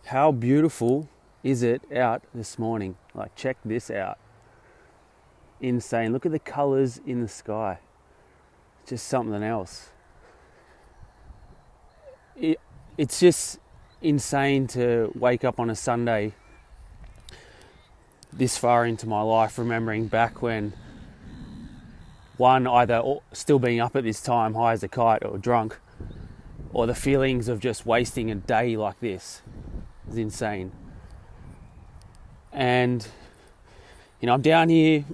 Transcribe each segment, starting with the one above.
How beautiful is it out this morning? Like, check this out. Insane. Look at the colors in the sky. Just something else. It's just insane to wake up on a Sunday this far into my life, remembering back when one, either still being up at this time, high as a kite or drunk, or the feelings of just wasting a day like this is insane. And, I'm down here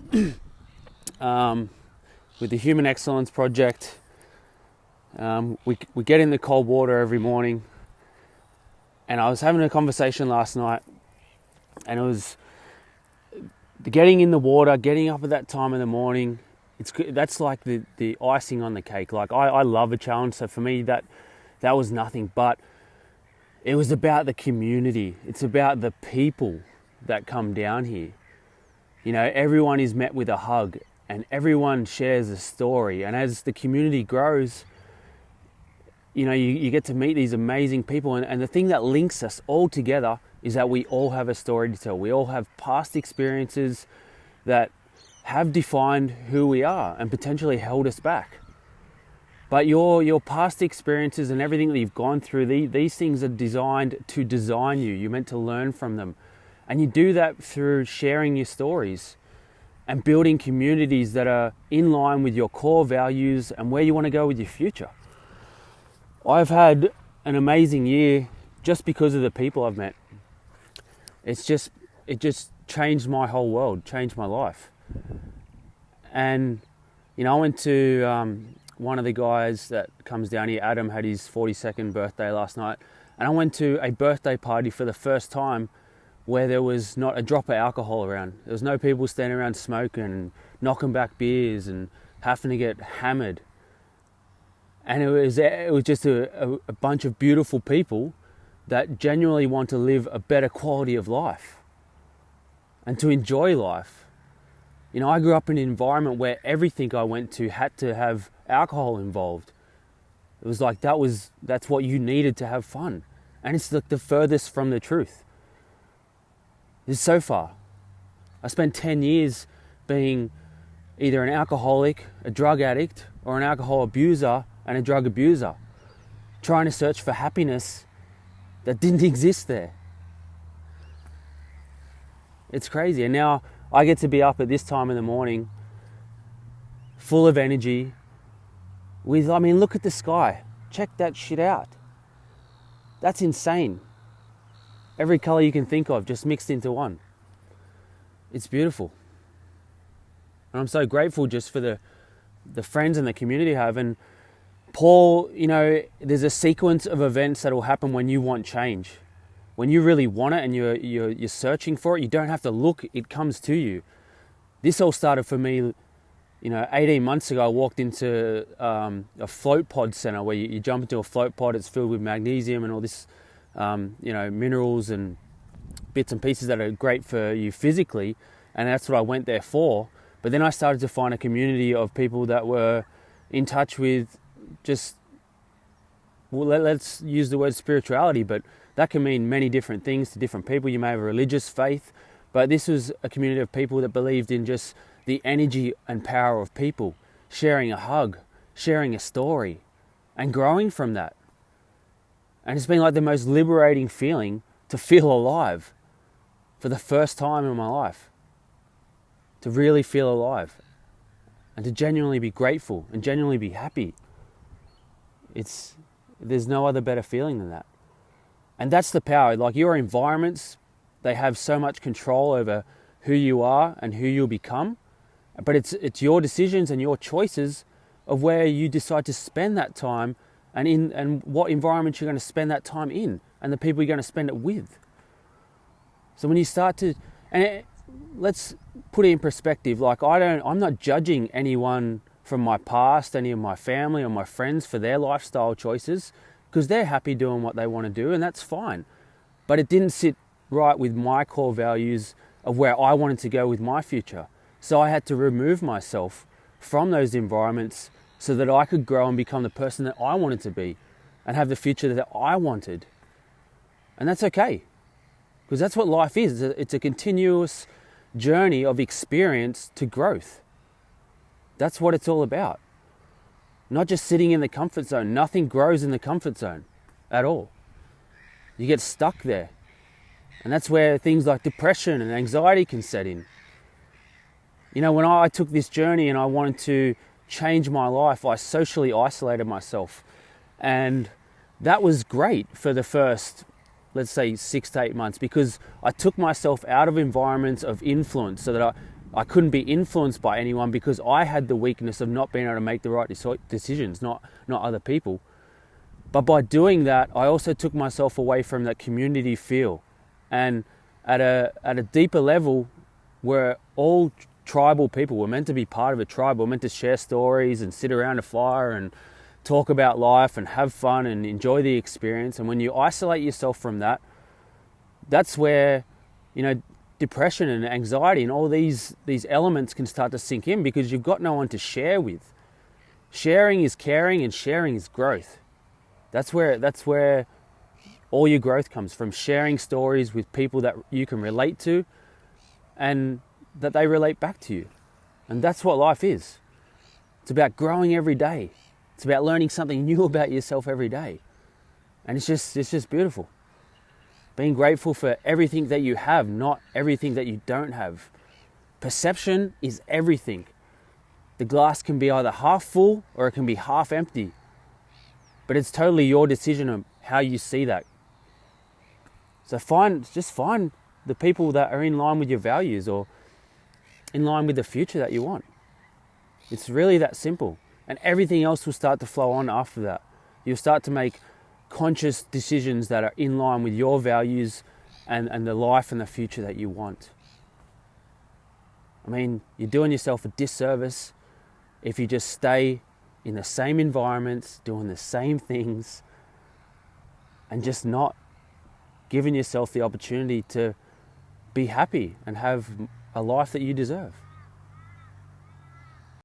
with the Human Excellence Project. We get in the cold water every morning. And I was having a conversation last night, and it was the getting in the water, getting up at that time in the morning. That's like the icing on the cake. Like, I love a challenge, so for me that was nothing. But it was about the community. It's about the people that come down here. Everyone is met with a hug, and everyone shares a story. And as the community grows, you get to meet these amazing people. And the thing that links us all together is that we all have a story to tell. We all have past experiences that have defined who we are and potentially held us back. But your past experiences and everything that you've gone through, these things are designed to design you. You're meant to learn from them. And you do that through sharing your stories and building communities that are in line with your core values and where you want to go with your future. I've had an amazing year just because of the people I've met. It just changed my whole world, changed my life. And, I went to one of the guys that comes down here, Adam, had his 42nd birthday last night. And I went to a birthday party for the first time where there was not a drop of alcohol around. There was no people standing around smoking and knocking back beers and having to get hammered. And it was just a bunch of beautiful people that genuinely want to live a better quality of life and to enjoy life. I grew up in an environment where everything I went to had to have alcohol involved. It was like that's what you needed to have fun. And it's like the furthest from the truth. It's so far. I spent 10 years being either an alcoholic, a drug addict, or an alcohol abuser and a drug abuser, trying to search for happiness that didn't exist there. It's crazy. And now I get to be up at this time in the morning, full of energy, look at the sky. Check that shit out. That's insane. Every color you can think of just mixed into one. It's beautiful. And I'm so grateful just for the friends and the community I have. And Paul, there's a sequence of events that will happen when you want change. When you really want it and you're searching for it, you don't have to look, it comes to you. This all started for me, 18 months ago. I walked into a float pod center where you jump into a float pod, it's filled with magnesium and all this, minerals and bits and pieces that are great for you physically. And that's what I went there for. But then I started to find a community of people that were in touch with let's use the word spirituality, but that can mean many different things to different people. You may have a religious faith, but this was a community of people that believed in just the energy and power of people, sharing a hug, sharing a story, and growing from that. And it's been like the most liberating feeling to feel alive for the first time in my life. To really feel alive and to genuinely be grateful and genuinely be happy. There's no other better feeling than that. And that's the power. Like, your environments, they have so much control over who you are and who you'll become. But it's your decisions and your choices of where you decide to spend that time and what environment you're going to spend that time in and the people you're going to spend it with. So when you start to, let's put it in perspective. Like, I'm not judging anyone from my past, any of my family or my friends for their lifestyle choices, because they're happy doing what they want to do, and that's fine. But it didn't sit right with my core values of where I wanted to go with my future. So I had to remove myself from those environments so that I could grow and become the person that I wanted to be and have the future that I wanted. And that's okay. Because that's what life is. It's a continuous journey of experience to growth. That's what it's all about. Not just sitting in the comfort zone. Nothing grows in the comfort zone at all. You get stuck there. And that's where things like depression and anxiety can set in. You know, when I took this journey and I wanted to change my life, I socially isolated myself. And that was great for the first, let's say, 6 to 8 months, because I took myself out of environments of influence so that I couldn't be influenced by anyone, because I had the weakness of not being able to make the right decisions, not other people. But by doing that, I also took myself away from that community feel. And at a deeper level, we're all tribal people. We're meant to be part of a tribe. We're meant to share stories and sit around a fire and talk about life and have fun and enjoy the experience. And when you isolate yourself from that, that's where, you know, depression and anxiety and all these elements can start to sink in, because you've got no one to share with. Sharing is caring, and sharing is growth. That's where all your growth comes from, sharing stories with people that you can relate to and that they relate back to you. And that's what life is. It's about growing every day. It's about learning something new about yourself every day. And it's just beautiful. Being grateful for everything that you have, not everything that you don't have. Perception is everything. The glass can be either half full or it can be half empty. But it's totally your decision of how you see that. So just find the people that are in line with your values or in line with the future that you want. It's really that simple. And everything else will start to flow on after that. You'll start to make conscious decisions that are in line with your values and the life and the future that you want. I mean, you're doing yourself a disservice if you just stay in the same environments, doing the same things, and just not giving yourself the opportunity to be happy and have a life that you deserve.